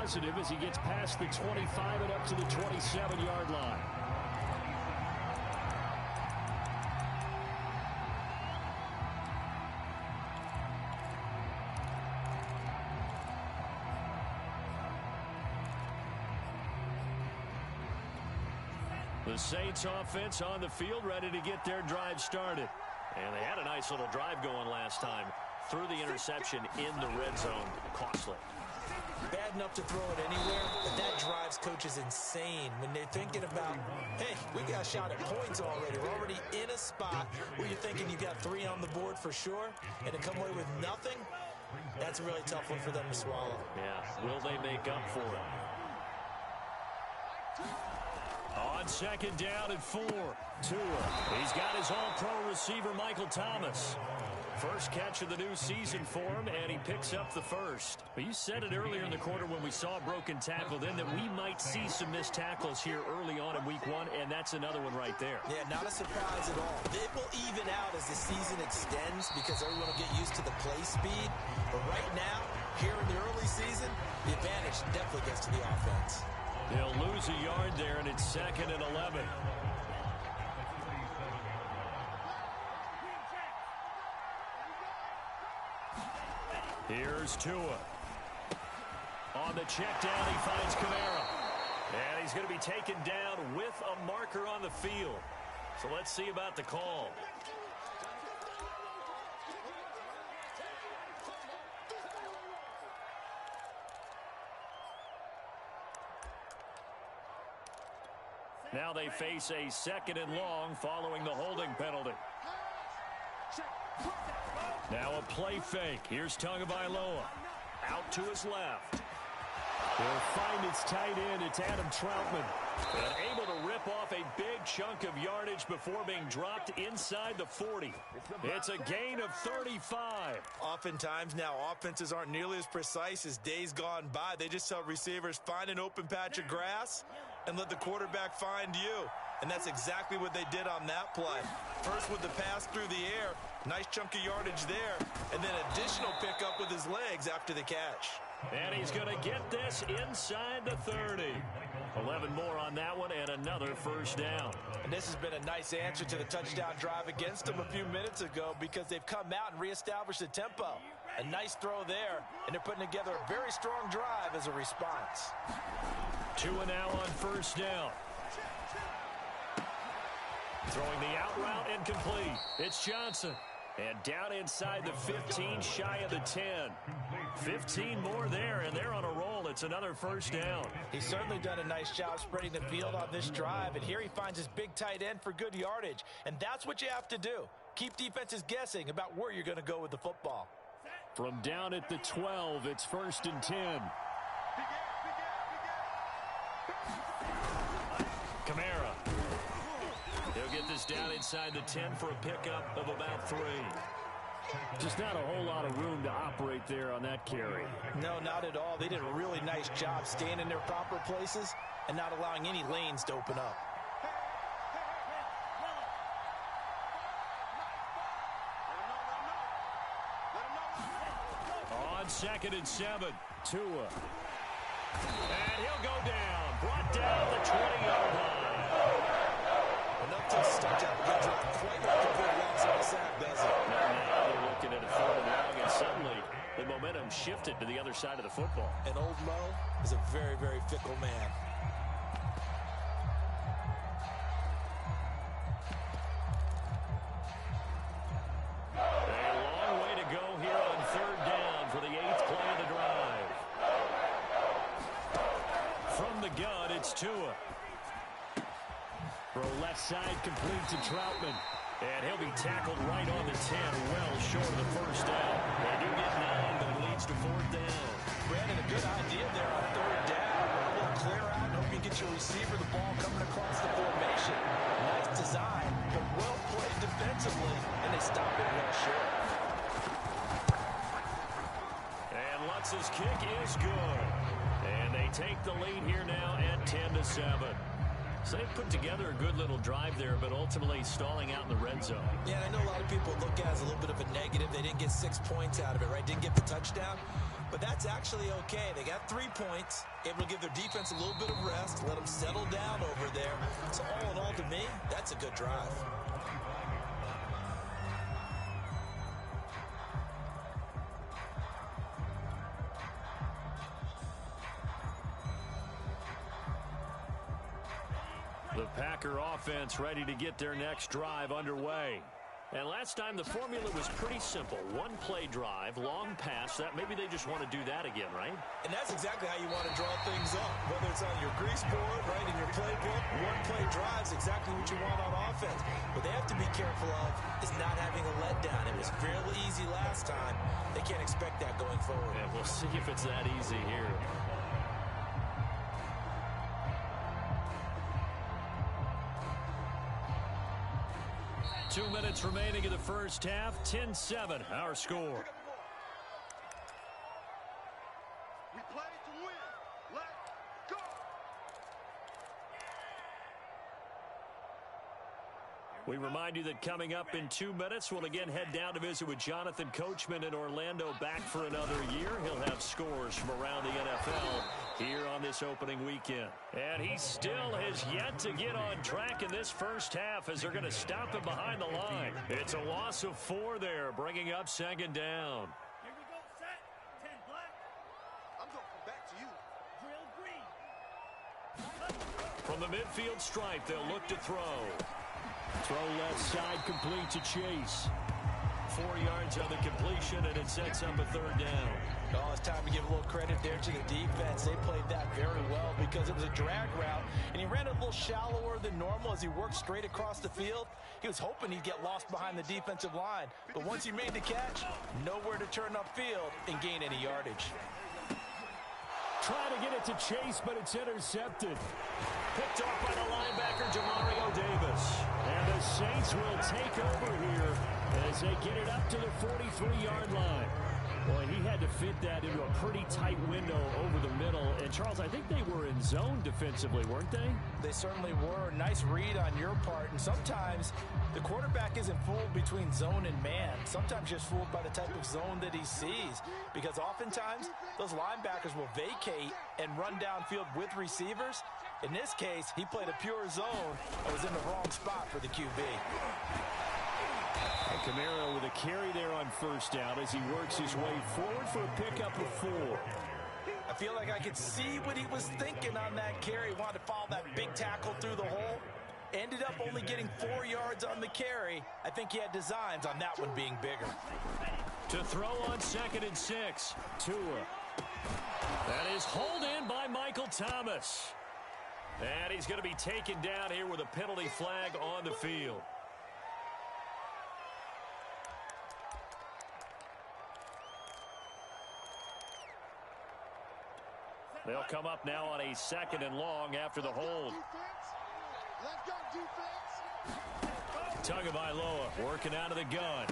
positive as he gets past the 25 and up to the 27-yard line. The Saints offense on the field, ready to get their drive started. And they had a nice little drive going last time. Through the interception in the red zone. Costly. Bad enough to throw it anywhere, but that drives coaches insane when they're thinking about, hey, we got a shot at points already. We're already in a spot where you're thinking you got 3 on the board for sure, and to come away with nothing, that's a really tough one for them to swallow. Yeah, will they make up for it? On second down and 4, Tua. He's got his all-pro receiver, Michael Thomas. First catch of the new season for him, and he picks up the first. But you said it earlier in the quarter when we saw a broken tackle then that we might see some missed tackles here early on in week 1, and that's another one right there. Yeah, not a surprise at all. It will even out as the season extends because everyone will get used to the play speed. But right now, here in the early season, the advantage definitely gets to the offense. They'll lose a yard there, and it's 2nd and 11. Here's Tua. On the check down, he finds Kamara. And he's going to be taken down with a marker on the field. So let's see about the call. Now they face a 2nd and long following the holding penalty. Now a play fake. Here's Tagovailoa. Out to his left. He'll find its tight end. It's Adam Troutman. And able to rip off a big chunk of yardage before being dropped inside the 40. It's a gain of 35. Oftentimes now offenses aren't nearly as precise as days gone by. They just tell receivers, find an open patch of grass and let the quarterback find you. And that's exactly what they did on that play. First with the pass through the air, nice chunk of yardage there, and then additional pickup with his legs after the catch. And he's going to get this inside the 30. 11 more on that one and another first down. And this has been a nice answer to the touchdown drive against them a few minutes ago because they've come out and reestablished the tempo. A nice throw there, and they're putting together a very strong drive as a response. Tua now on first down. Throwing the out route incomplete. It's Johnson. And down inside the 15, shy of the 10. 15 more there, and they're on a roll. It's another first down. He's certainly done a nice job spreading the field on this drive, and here he finds his big tight end for good yardage. And that's what you have to do. Keep defenses guessing about where you're going to go with the football. From down at the 12, it's 1st and 10. Kamara. He'll get this down inside the 10 for a pickup of about 3. Just not a whole lot of room to operate there on that carry. No, not at all. They did a really nice job staying in their proper places and not allowing any lanes to open up. On 2nd and 7, Tua. And he'll go down. Brought down the 20-yard line. Enough to start out a good drive. Quite like a good loss on the sack, does it? Now they're looking at a 3rd and long, and suddenly the momentum shifted to the other side of the football. And old Mo is a very, very fickle man. A long way to go here on 3rd down for the 8th play of the drive. From the gun, it's Tua. Throw left side complete to Troutman. And he'll be tackled right on the 10, well short of the first down. They do get 9, but it leads to 4th down. Brandon, a good idea there on 3rd down. A little clear out, hope you get your receiver the ball coming across the formation. Nice design, but well played defensively, and they stop it well short. And Lutz's kick is good. And they take the lead here now at 10-7. So they put together a good little drive there, but ultimately stalling out in the red zone. Yeah, I know a lot of people look at it as a little bit of a negative. They didn't get 6 points out of it, right? Didn't get the touchdown. But that's actually okay. They got 3 points, able to give their defense a little bit of rest, let them settle down over there. So all in all, to me, that's a good drive. The Packer offense ready to get their next drive underway. And last time the formula was pretty simple. One play drive, long pass. That maybe they just want to do that again, right? And that's exactly how you want to draw things up. Whether it's on your grease board, right, in your playbook, one play drive is exactly what you want on offense. What they have to be careful of is not having a letdown. It was fairly easy last time. They can't expect that going forward. Yeah, we'll see if it's that easy here. Two minutes remaining in the first half. 10-7, our score. We play to win. Let's go. We remind you that coming up in 2 minutes, we'll again head down to visit with Jonathan Coachman in Orlando, back for another year. He'll have scores from around the NFL here on this opening weekend. And he still has yet to get on track in this first half as they're going to stop him behind the line. It's a loss of 4 there, bringing up second down. Here we go, set. 10 black. I'm going to come back to you. Drill green. From the midfield stripe, they'll look to throw. Throw left side, complete to Chase. 4 yards on the completion, and it sets up a third down. Oh, it's time to give a little credit there to the defense. They played that very well because it was a drag route, and he ran it a little shallower than normal as he worked straight across the field. He was hoping he'd get lost behind the defensive line, but once he made the catch, nowhere to turn upfield and gain any yardage. Trying to get it to Chase, but it's intercepted. Picked off by the linebacker, Jamario Davis. And the Saints will take over here as they get it up to the 43-yard line. Boy, he had to fit that into a pretty tight window over the middle. And, Charles, I think they were in zone defensively, weren't they? They certainly were. Nice read on your part. And sometimes the quarterback isn't fooled between zone and man. Sometimes just fooled by the type of zone that he sees. Because oftentimes those linebackers will vacate and run downfield with receivers. In this case, he played a pure zone and was in the wrong spot for the QB. And Kamara with a carry there on first down as he works his way forward for a pickup of 4. I feel like I could see what he was thinking on that carry. Wanted to follow that big tackle through the hole. Ended up only getting 4 yards on the carry. I think he had designs on that one being bigger. To throw on 2nd and 6. Tua. That is hauled in by Michael Thomas. And he's going to be taken down here with a penalty flag on the field. They'll come up now on a 2nd and long after the hold. Let's go, defense. Tagovailoa working out of the gun.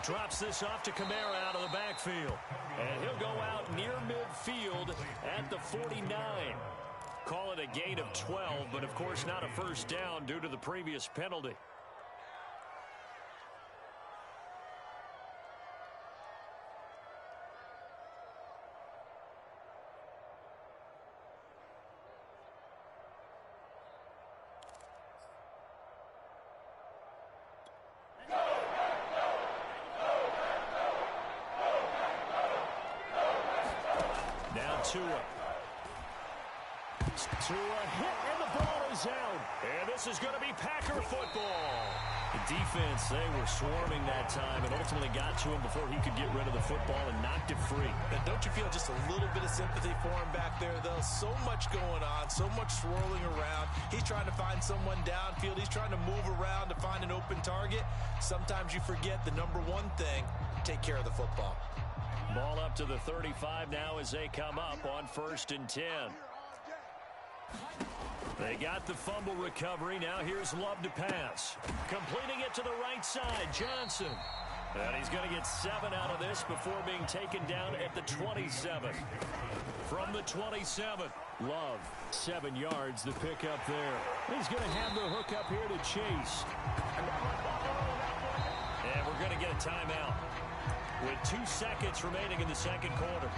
Drops this off to Kamara out of the backfield. And he'll go out near midfield at the 49. Call it a gain of 12, but of course not a first down due to the previous penalty. Now Tua. Tua hit, and the ball is out. And this is going to be Packer football. The defense, they were swarming that time and ultimately got to him before he could get rid of the football and knocked it free. And don't you feel just a little bit of sympathy for him back there, though? So much going on, so much swirling around. He's trying to find someone downfield. He's trying to move around to find an open target. Sometimes you forget the number one thing, take care of the football. Ball up to the 35 now as they come up on 1st and 10. They got the fumble recovery. Now here's Love to pass. Completing it to the right side, Johnson. And he's going to get 7 out of this before being taken down at the 27. From the 27, Love, 7 yards, the pickup there. He's going to have the hook up here to Chase. And we're going to get a timeout. with 2 seconds remaining in the second quarter.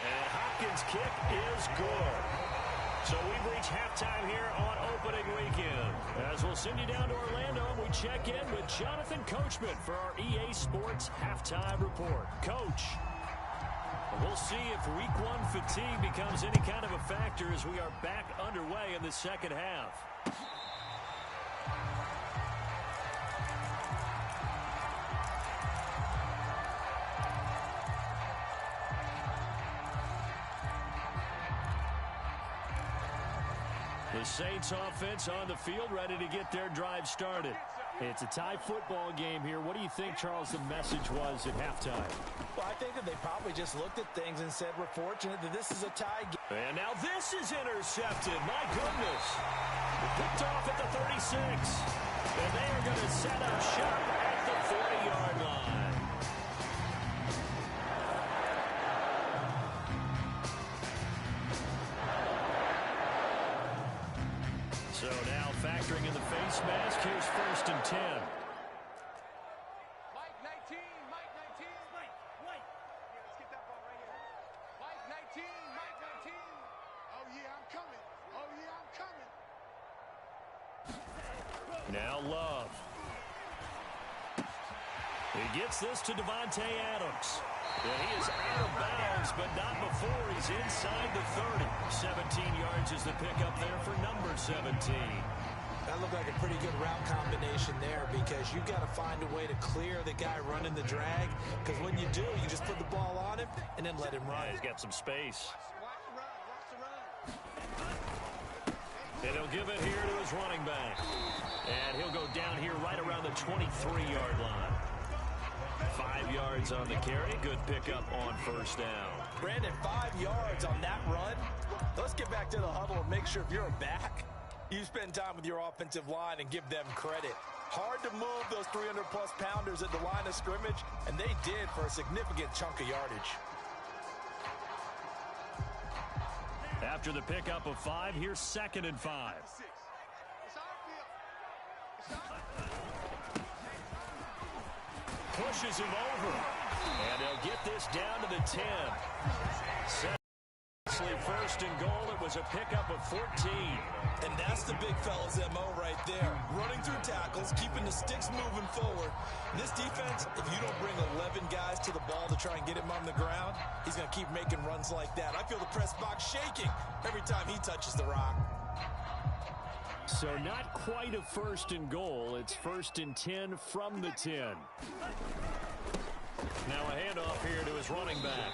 And Hopkins' kick is good. So we've reached halftime here on opening weekend. As we'll send you down to Orlando, and we check in with Jonathan Coachman for our EA Sports Halftime Report. Coach, we'll see if Week 1 fatigue becomes any kind of a factor as we are back underway in the second half. The Saints offense on the field, ready to get their drive started. It's a tie football game here. What do you think, Charles, the message was at halftime? Well, I think that they probably just looked at things and said, we're fortunate that this is a tie game. And now this is intercepted. My goodness. Picked off at the 36. And they are going to set up shop at the 40-yard line. So now factoring in the face mask, here's 1st and 10. Mike 19, Mike 19. Mike. Yeah, let's get that ball right here. Mike 19, Mike 19. Oh, yeah, I'm coming. Oh, yeah, I'm coming. Now Love. He gets this to Devontae Adams. And he is out of bounds, but not before he's inside the 30. 17 yards is the pickup there for number 17. That looked like a pretty good route combination there because you've got to find a way to clear the guy running the drag. Because when you do, you just put the ball on him and then let him run. Yeah, he's got some space. Watch the run. And he'll give it here to his running back. And he'll go down here right around the 23-yard line. 5 yards on the carry. Good pickup on 1st down. Brandon, 5 yards on that run. Let's get back to the huddle and make sure if you're a back, you spend time with your offensive line and give them credit. Hard to move those 300-plus pounders at the line of scrimmage, and they did for a significant chunk of yardage. After the pickup of 5, here's 2nd and 5. It's our field. It's our Pushes him over. And they'll get this down to the 10. First and goal. It was a pickup of 14. And that's the big fella's MO right there. Running through tackles, keeping the sticks moving forward. This defense, if you don't bring 11 guys to the ball to try and get him on the ground, he's going to keep making runs like that. I feel the press box shaking every time he touches the rock. So not quite a 1st and goal. It's 1st and 10 from the 10. Now a handoff here to his running back.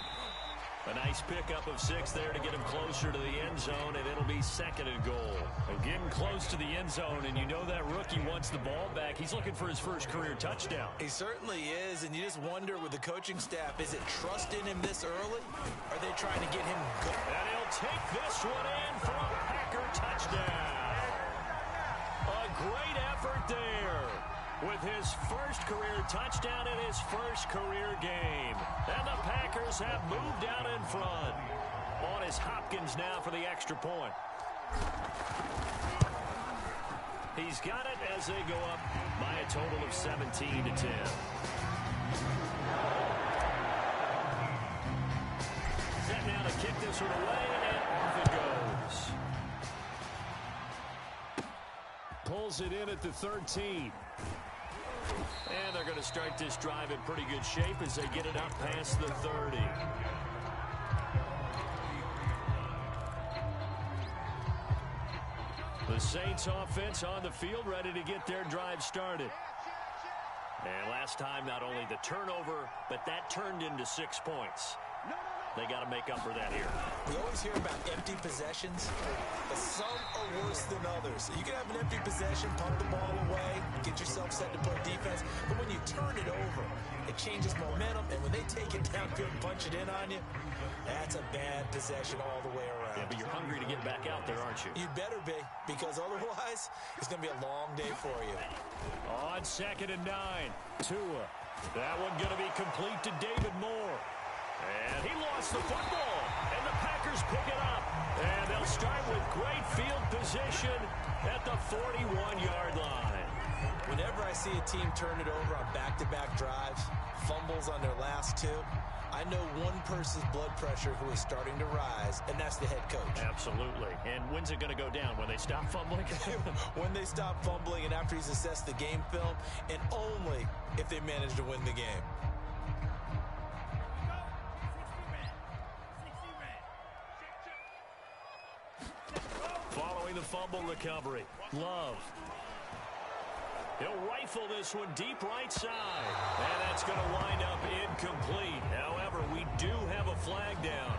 A nice pickup of 6 there to get him closer to the end zone, and it'll be 2nd and goal. Getting close to the end zone, and you know that rookie wants the ball back. He's looking for his first career touchdown. He certainly is, and you just wonder with the coaching staff, is it trust in him this early? Are they trying to get him good? And he'll take this one in for a Packer touchdown. A great effort there with his first career touchdown in his first career game. And the Packers have moved out in front. On is Hopkins now for the extra point. He's got it as they go up by a total of 17 to 10. Set now to kick this one away, and off it goes. Pulls it in at the 13. And they're going to start this drive in pretty good shape as they get it up past the 30. The Saints offense on the field ready to get their drive started. And last time, not only the turnover, but that turned into 6 points. They got to make up for that here. We always hear about empty possessions, but some are worse than others. You can have an empty possession, punt the ball away, get yourself set to play defense, but when you turn it over, it changes momentum, and when they take it downfield and punch it in on you, that's a bad possession all the way around. Yeah, but you're hungry to get back out there, aren't you? You better be, because otherwise, it's going to be a long day for you. On 2nd and 9, Tua That one going to be complete to David Moore. And he lost the football. And the Packers pick it up. And they'll start with great field position at the 41-yard line. Whenever I see a team turn it over on back-to-back drives, fumbles on their last two, I know one person's blood pressure who is starting to rise, and that's the head coach. Absolutely. And when's it going to go down? When they stop fumbling? When they stop fumbling and after he's assessed the game film, and only if they manage to win the game. Following the fumble recovery, Love. He'll rifle this one deep right side. And that's going to wind up incomplete. However, we do have a flag down.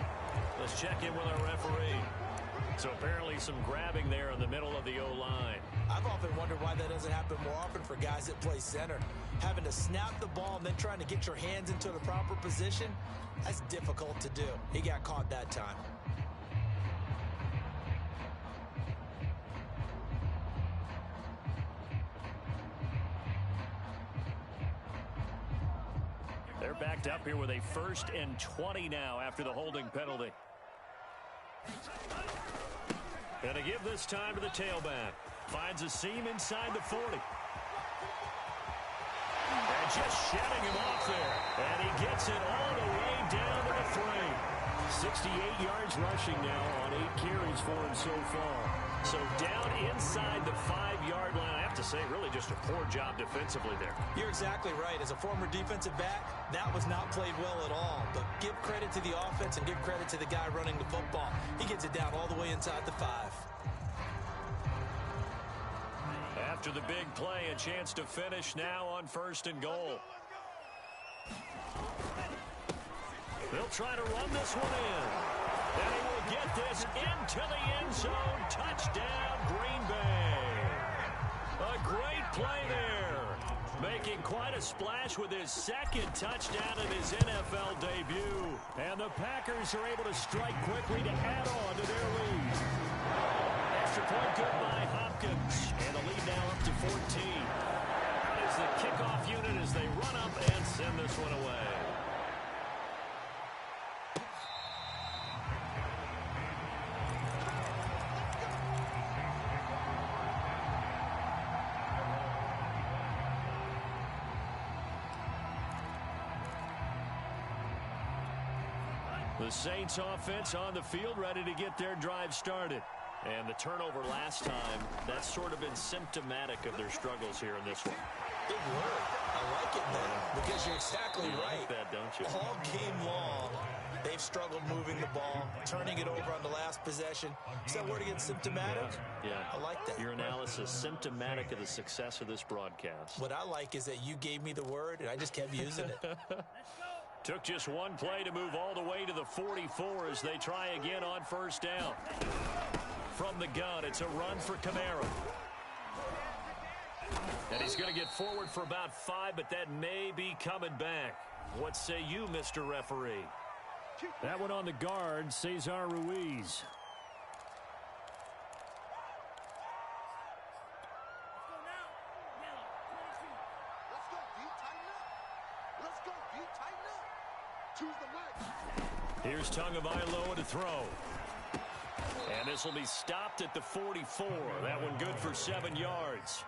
Let's check in with our referee. So apparently some grabbing there in the middle of the O-line. I've often wondered why that doesn't happen more often for guys that play center. Having to snap the ball and then trying to get your hands into the proper position, that's difficult to do. He got caught that time. They're backed up here with a 1st and 20 now after the holding penalty. And to give this time to the tailback. Finds a seam inside the 40. And just shedding him off there. And he gets it all the way down to the 3. 68 yards rushing now on 8 carries for him so far. So down inside the 5-yard line. I have to say, really just a poor job defensively there. You're exactly right. As a former defensive back, that was not played well at all. But give credit to the offense and give credit to the guy running the football. He gets it down all the way inside the 5. After the big play, a chance to finish now on 1st and goal. They'll try to run this one in. And he will get this into the end zone. Touchdown, Green Bay. A great play there. Making quite a splash with his 2nd touchdown in his NFL debut. And the Packers are able to strike quickly to add on to their lead. Extra point good by Hopkins. And the lead now up to 14. Out is the kickoff unit as they run up and send this one away. The Saints offense on the field, ready to get their drive started. And the turnover last time, that's sort of been symptomatic of their struggles here in this one. Big word. I like it, man, because you're exactly right. Like that, don't you? All game long, they've struggled moving the ball, turning it over on the last possession. Is that word again, symptomatic? Yeah. I like that. Your analysis, symptomatic of the success of this broadcast. What I like is that you gave me the word, and I just kept using it. Took just one play to move all the way to the 44 as they try again on 1st down. From the gun, it's a run for Kamara. And he's going to get forward for about 5, but that may be coming back. What say you, Mr. Referee? That one on the guard, Cesar Ruiz. Here's Tagovailoa to throw. And this will be stopped at the 44. That one good for 7 yards.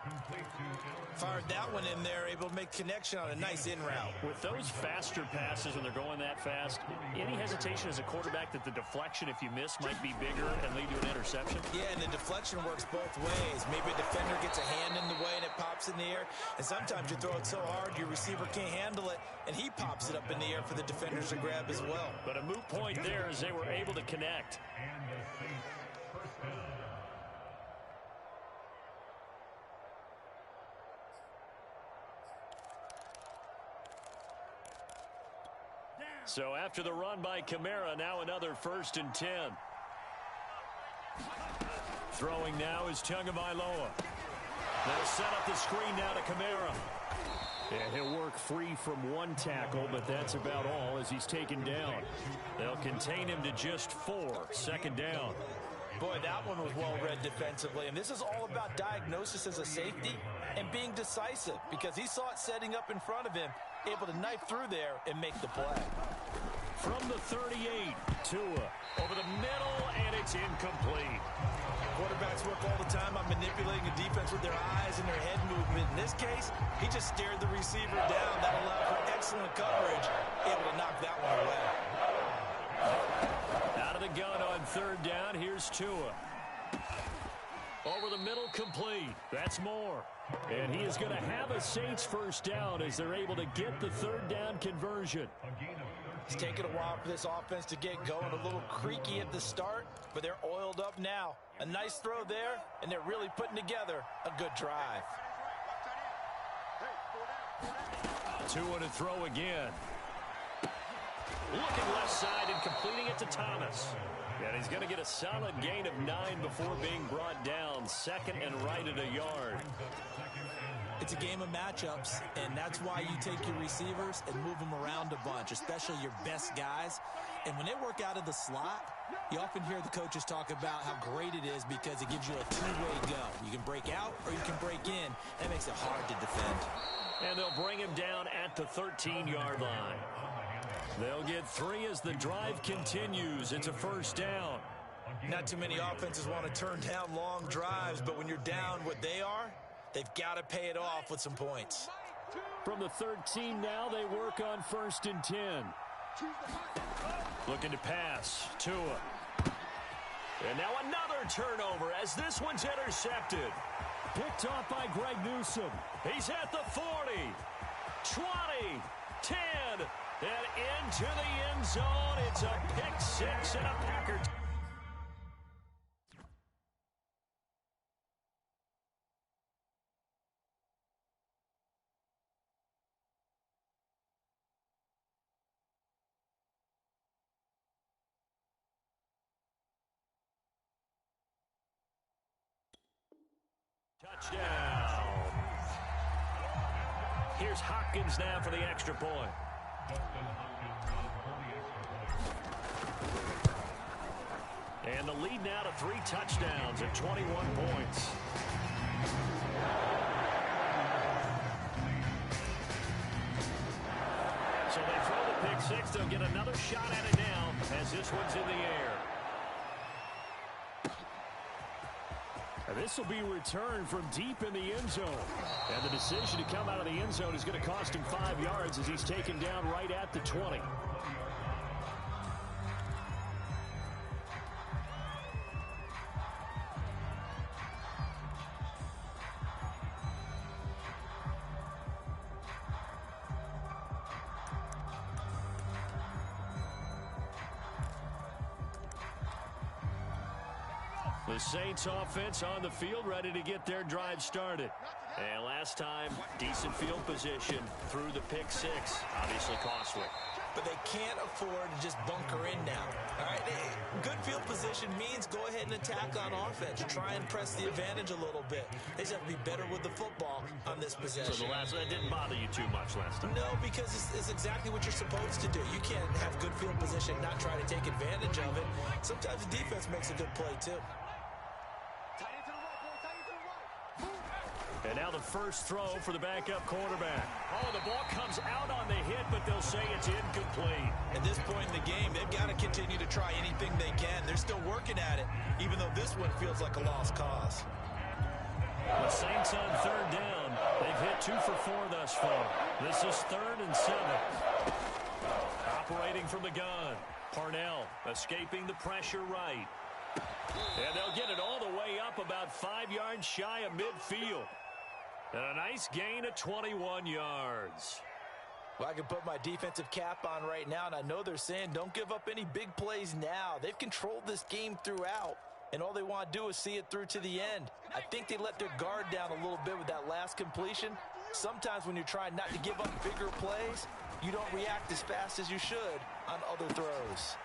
Fired that one in there, able to make connection on a nice in route. With those faster passes when they're going that fast, any hesitation as a quarterback that the deflection, if you miss, might be bigger and lead to an interception? Yeah, and the deflection works both ways. Maybe a defender gets a hand in the way and it pops in the air. And sometimes you throw it so hard your receiver can't handle it, and he pops it up in the air for the defenders to grab as well. But a moot point there as they were able to connect. So after the run by Kamara, now another 1st and 10. Throwing now is Tagovailoa. They'll set up the screen now to Kamara. And he'll work free from one tackle, but that's about all as he's taken down. They'll contain him to just 4. 2nd down. Boy, that one was well-read defensively. And this is all about diagnosis as a safety and being decisive, because he saw it setting up in front of him able to knife through there and make the play. From the 38, Tua over the middle, and it's incomplete. Quarterbacks work all the time on manipulating a defense with their eyes and their head movement. In this case, he just stared the receiver down. That allowed for excellent coverage, able to knock that one away. Out of the gun on third down, here's Tua. Over the middle, complete. That's more. And he is going to have a Saints first down as they're able to get the third down conversion. It's taken a while for this offense to get going. A little creaky at the start, but they're oiled up now. A nice throw there, and they're really putting together a good drive. Tua to throw again. Looking left side and completing it to Thomas. And he's going to get a solid gain of 9 before being brought down. Second and right at a yard. It's a game of matchups, and that's why you take your receivers and move them around a bunch, especially your best guys. And when they work out of the slot, you often hear the coaches talk about how great it is because it gives you a two-way go. You can break out or you can break in. That makes it hard to defend. And they'll bring him down at the 13-yard line. They'll get 3 as the drive continues. It's a first down. Not too many offenses want to turn down long drives, but when you're down what they are, they've got to pay it off with some points. From the 13 now, they work on first and 10. Looking to pass. Tua. And now another turnover as this one's intercepted. Picked off by Greg Newsome. He's at the 40, 20, 10, and into the end zone. It's a pick six and a Packer. Touchdown. Here's Hopkins now for the extra point. And the lead now to 3 touchdowns at 21 points. So they throw the pick six. They'll get another shot at it now as this one's in the air. This will be returned from deep in the end zone. And the decision to come out of the end zone is going to cost him 5 yards as he's taken down right at the 20. The Saints offense on the field ready to get their drive started. And last time, decent field position through the pick six. Obviously costly. But they can't afford to just bunker in now. All right, good field position means go ahead and attack on offense. Try and press the advantage a little bit. They just have to be better with the football on this possession. So that didn't bother you too much last time? No, because it's exactly what you're supposed to do. You can't have good field position and not try to take advantage of it. Sometimes the defense makes a good play, too. And now the first throw for the backup quarterback. Oh, the ball comes out on the hit, but they'll say it's incomplete. At this point in the game, they've got to continue to try anything they can. They're still working at it, even though this one feels like a lost cause. The Saints on third down. They've hit 2 for 4 thus far. This is 3rd and 7. Operating from the gun. Parnell escaping the pressure right. And they'll get it all the way up about 5 yards shy of midfield. And a nice gain of 21 yards. Well, I can put my defensive cap on right now, and I know they're saying don't give up any big plays now. They've controlled this game throughout, and all they want to do is see it through to the end. I think they let their guard down a little bit with that last completion. Sometimes when you're trying not to give up bigger plays, you don't react as fast as you should on other throws.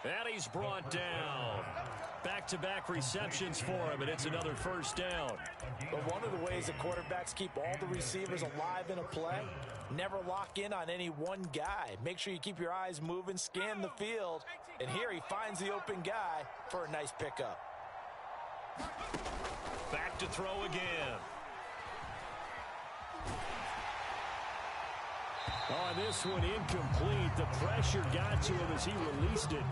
And he's brought down. Back-to-back receptions for him, and it's another first down. But one of the ways that quarterbacks keep all the receivers alive in a play, never lock in on any one guy. Make sure you keep your eyes moving, scan the field, and here he finds the open guy for a nice pickup. Back to throw again. Oh, this one incomplete. The pressure got to him as he released it.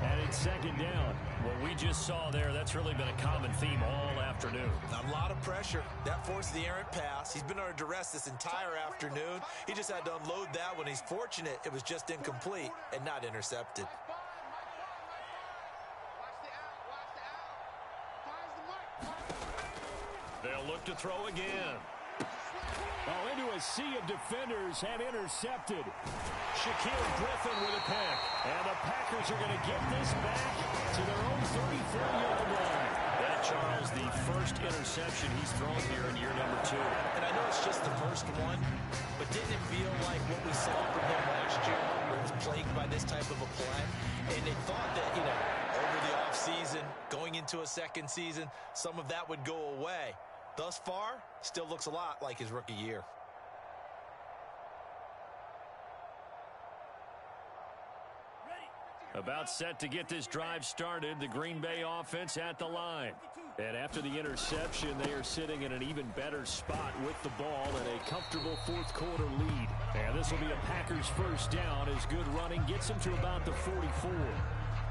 And it's second down. What we just saw there, that's really been a common theme all afternoon. A lot of pressure. That forced the errant pass. He's been under duress this entire afternoon. He just had to unload that one. He's fortunate it was just incomplete and not intercepted. They'll look to throw again. Oh, into a sea of defenders and intercepted. Shaquille Griffin with a pick. And the Packers are going to get this back to their own 34-yard line. That, Charles, the first interception he's thrown here in year number 2. And I know it's just the first one, but didn't it feel like what we saw from him last year, where it was plagued by this type of a play? And they thought that, over the offseason, going into a second season, some of that would go away. Thus far, still looks a lot like his rookie year. About set to get this drive started, the Green Bay offense at the line. And after the interception, they are sitting in an even better spot with the ball and a comfortable fourth quarter lead. And this will be a Packers first down as good running gets them to about the 44.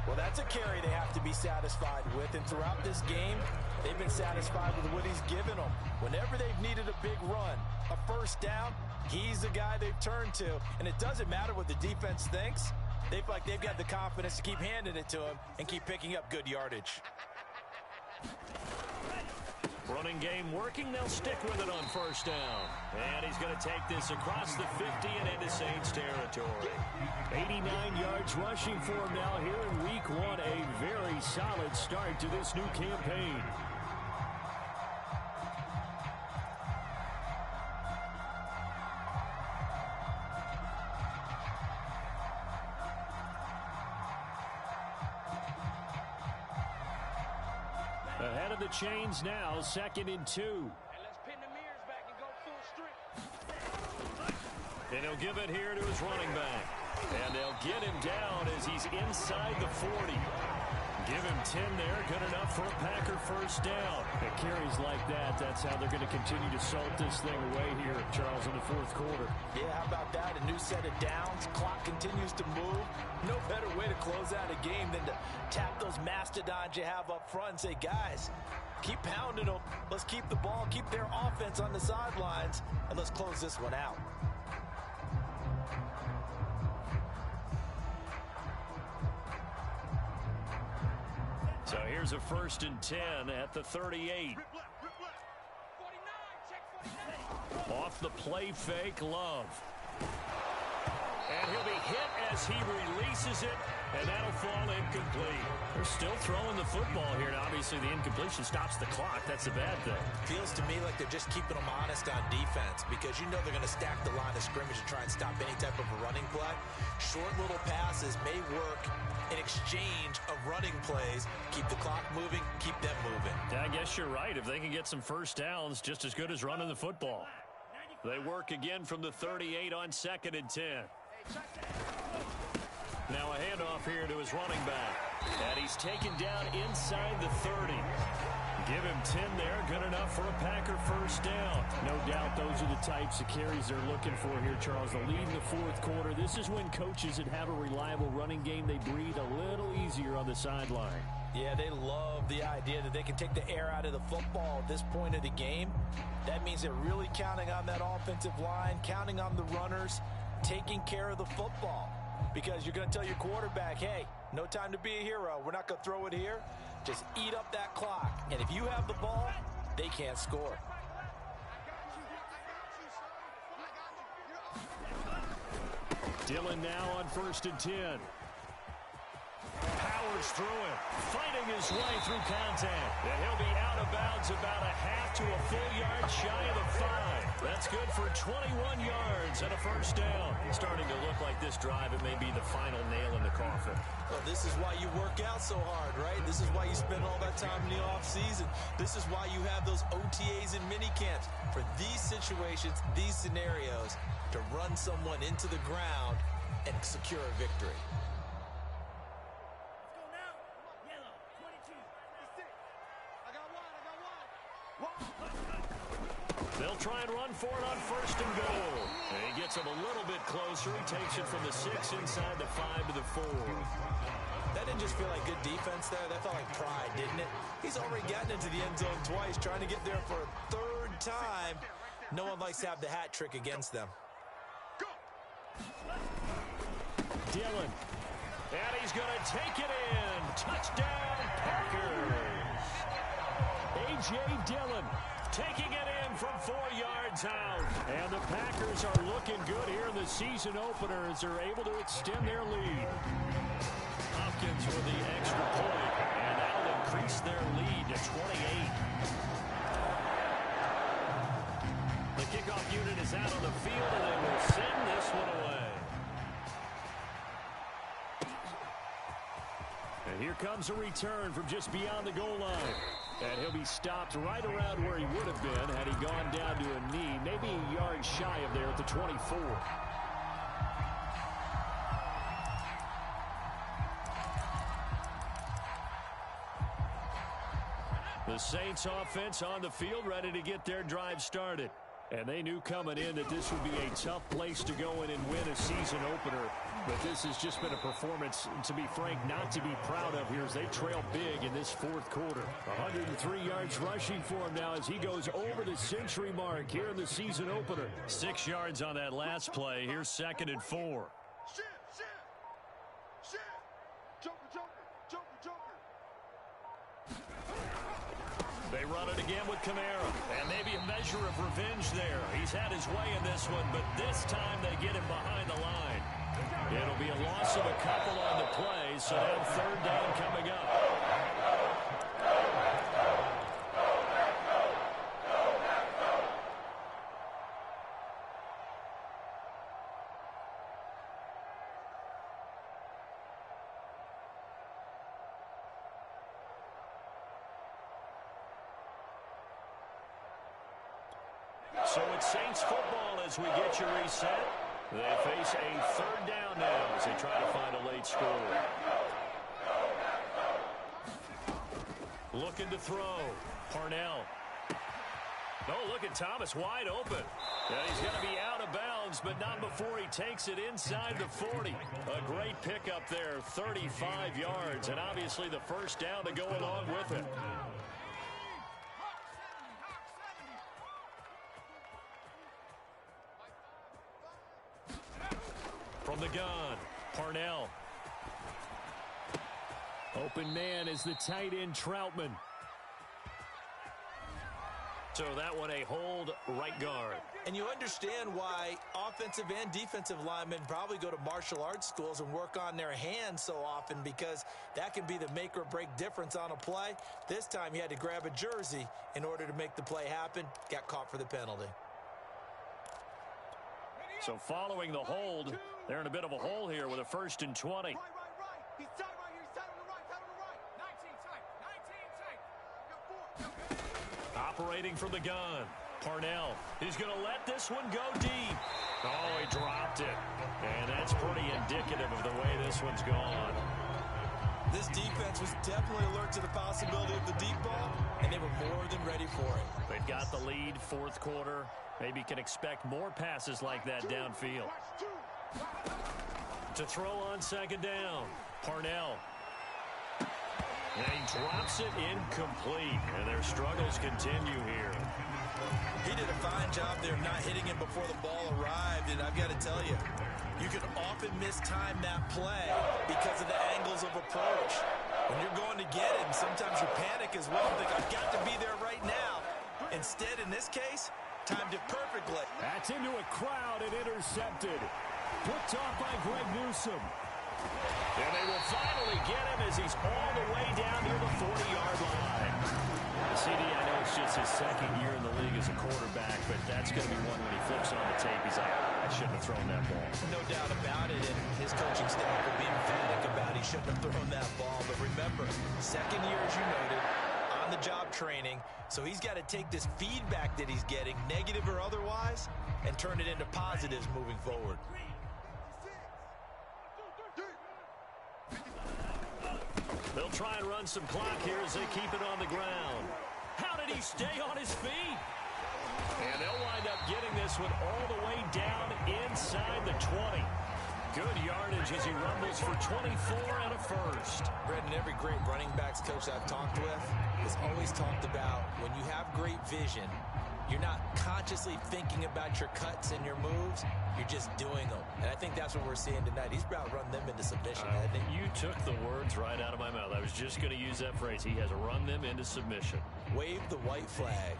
Well, that's a carry they have to be satisfied with, and throughout this game, they've been satisfied with what he's given them. Whenever they've needed a big run, a first down, he's the guy they've turned to, and it doesn't matter what the defense thinks. They feel like they've got the confidence to keep handing it to him and keep picking up good yardage. Running game working. They'll stick with it on first down. And he's going to take this across the 50 and into Saints territory. 89 yards rushing for him now here in week 1. A very solid start to this new campaign. Ahead of the chains now, 2nd and 2. And let's pin the mirrors back and go full strength. And he'll give it here to his running back. And they'll get him down as he's inside the 40. Give him 10 there, good enough for a Packer first down. It carries like that. That's how they're going to continue to salt this thing away here, Charles, in the fourth quarter. Yeah, how about that? A new set of downs. Clock continues to move. No better way to close out a game than to tap those mastodons you have up front and say, guys, keep pounding them. Let's keep the ball, keep their offense on the sidelines, and let's close this one out. So here's a 1st and 10 at the 38. 49, check 49. Off the play fake, Love. And he'll be hit as he releases it, and that'll fall incomplete. They're still throwing the football here. Now, obviously, the incompletion stops the clock. That's a bad thing. Feels to me like they're just keeping them honest on defense because you know they're going to stack the line of scrimmage and try and stop any type of a running play. Short little passes may work in exchange of running plays. Keep the clock moving, keep them moving. Yeah, I guess you're right. If they can get some first downs, just as good as running the football. They work again from the 38 on 2nd and 10. Now a handoff here to his running back. And he's taken down inside the 30. Give him 10 there. Good enough for a Packer first down. No doubt those are the types of carries they're looking for here, Charles. The lead in the fourth quarter. This is when coaches that have a reliable running game, they breathe a little easier on the sideline. Yeah, they love the idea that they can take the air out of the football at this point of the game. That means they're really counting on that offensive line, counting on the runners, taking care of the football. Because you're going to tell your quarterback, hey, no time to be a hero. We're not going to throw it here. Just eat up that clock. And if you have the ball, they can't score. Dillon now on 1st and 10. Powers through it, fighting his way through contact. And he'll be out of bounds about a half to a full yard shy of the 5. That's good for 21 yards and a first down. Starting to look like this drive, it may be the final nail in the coffin. Well, this is why you work out so hard, right? This is why you spend all that time in the offseason. This is why you have those OTAs and mini camps. For these situations, these scenarios, to run someone into the ground and secure a victory. They'll try and run for it on first and goal. And he gets him a little bit closer. He takes it from the 6 inside the 5 to the 4. That didn't just feel like good defense there. That felt like pride, didn't it? He's already gotten into the end zone twice, trying to get there for a third time. No one likes to have the hat trick against them. Dillon. And he's going to take it in. Touchdown, Packers. A.J. Dillon taking it in from 4 yards out. And the Packers are looking good here in the season opener as they're able to extend their lead. Hopkins with the extra point, and that'll increase their lead to 28. The kickoff unit is out on the field, and they will send this one away. And here comes a return from just beyond the goal line. And he'll be stopped right around where he would have been had he gone down to a knee, maybe a yard shy of there at the 24. The Saints offense on the field, ready to get their drive started. And they knew coming in that this would be a tough place to go in and win a season opener. But this has just been a performance, to be frank, not to be proud of here as they trail big in this fourth quarter. 103 yards rushing for him now as he goes over the century mark here in the season opener. 6 yards on that last play. Here's 2nd and 4. They run it again with Kamara, and maybe a measure of revenge there. He's had his way in this one, but this time they get him behind the line. It'll be a loss of a couple on the play, so now 3rd down coming up. So it's Saints football as we get you reset. They face a 3rd down now as they try to find a late score. Looking to throw. Parnell. Oh, look at Thomas wide open. Yeah, he's going to be out of bounds, but not before he takes it inside the 40. A great pickup there, 35 yards, and obviously the first down to go along with it. From the gun, Parnell. Open man is the tight end, Troutman. So that one a hold right guard. And you understand why offensive and defensive linemen probably go to martial arts schools and work on their hands so often, because that can be the make or break difference on a play. This time he had to grab a jersey in order to make the play happen. Got caught for the penalty. So following the hold, they're in a bit of a hole here with a 1st and 20. Right. He's tight right here. He's tight on the right. 19 tight. Operating from the gun. Parnell is going to let this one go deep. Oh, he dropped it. And that's pretty indicative of the way this one's gone. This defense was definitely alert to the possibility of the deep ball, and they were more than ready for it. They've got the lead, 4th quarter. Maybe can expect more passes like that downfield. To throw on 2nd down, Parnell. And he drops it incomplete, and their struggles continue here. He did a fine job there not hitting him before the ball arrived, and I've got to tell you, you can often mistime that play because of the angles of approach. When you're going to get it, and sometimes you panic as well, think, I've got to be there right now. Instead, in this case, timed it perfectly. That's into a crowd and intercepted. Picked off by Greg Newsome. And they will finally get him as he's all the way down near the 40-yard line. CD, I know it's just his 2nd year in the league as a quarterback, but that's going to be one when he flips on the tape. He's like, I shouldn't have thrown that ball. No doubt about it, and his coaching staff will be emphatic about he shouldn't have thrown that ball. But remember, 2nd year, as you noted, on-the-job training, so he's got to take this feedback that he's getting, negative or otherwise, and turn it into positives moving forward. They'll try and run some clock here as they keep it on the ground. How did he stay on his feet? And they'll wind up getting this one all the way down inside the 20. Good yardage as he rumbles for 24 and a first. Brendan, every great running backs coach I've talked with has always talked about when you have great vision, you're not consciously thinking about your cuts and your moves. You're just doing them. And I think that's what we're seeing tonight. He's about to run them into submission, hasn't he? You took the words right out of my mouth. I was just going to use that phrase. He has run them into submission. Wave the white flag.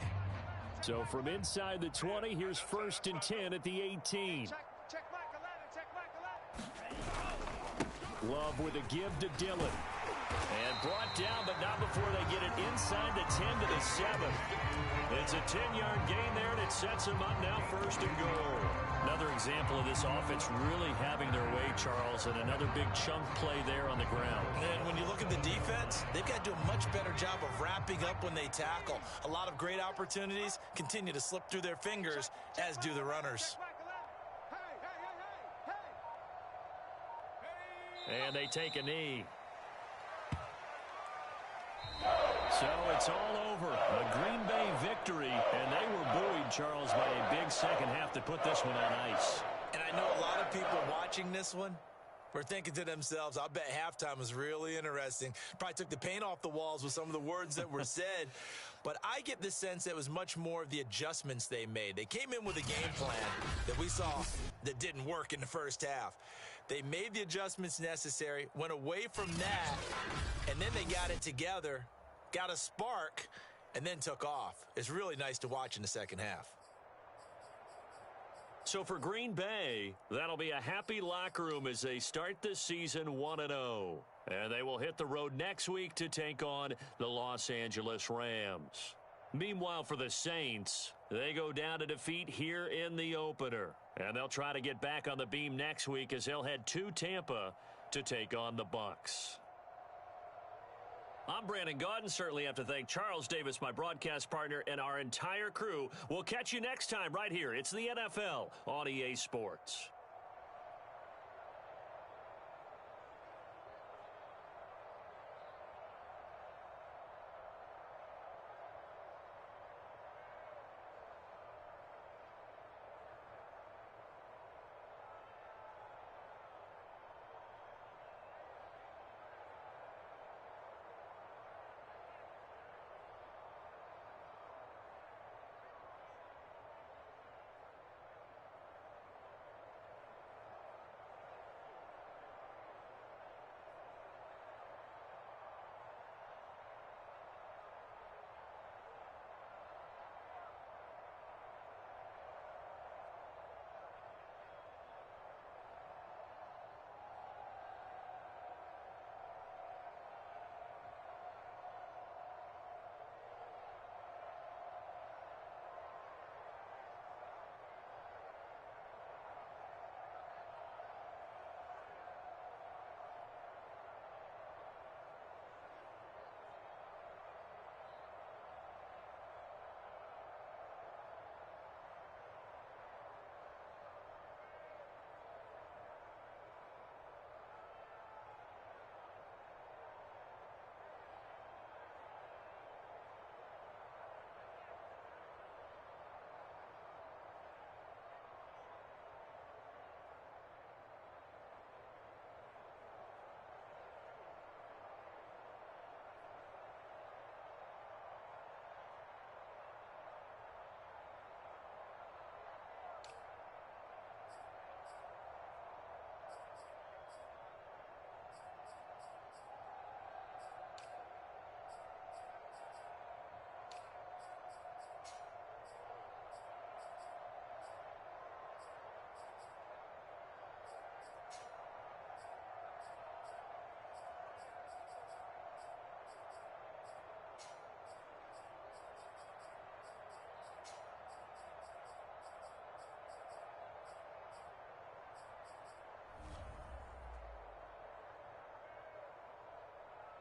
So from inside the 20, here's 1st and 10 at the 18. Check Michael Leonard. Check Michael Leonard. Love with a give to Dillon. And brought down, but not before they get it inside the 10 to the 7. It's a 10-yard gain there, and it sets them up now 1st and goal. Another example of this offense really having their way, Charles, and another big chunk play there on the ground. And when you look at the defense, they've got to do a much better job of wrapping up when they tackle. A lot of great opportunities continue to slip through their fingers, as do the runners. And they take a knee. So it's all over. A Green Bay victory, and they were buoyed, Charles, by a big second half to put this one on ice. And I know a lot of people watching this one were thinking to themselves, I bet halftime was really interesting. Probably took the paint off the walls with some of the words that were said. But I get the sense that it was much more of the adjustments they made. They came in with a game plan that we saw that didn't work in the first half. They made the adjustments necessary, went away from that, and then they got it together, got a spark, and then took off. It's really nice to watch in the second half. So for Green Bay, that'll be a happy locker room as they start the season 1-0. And they will hit the road next week to take on the Los Angeles Rams. Meanwhile, for the Saints, they go down to defeat here in the opener. And they'll try to get back on the beam next week as they'll head to Tampa to take on the Bucs. I'm Brandon Gaudin. Certainly have to thank Charles Davis, my broadcast partner, and our entire crew. We'll catch you next time right here. It's the NFL on EA Sports.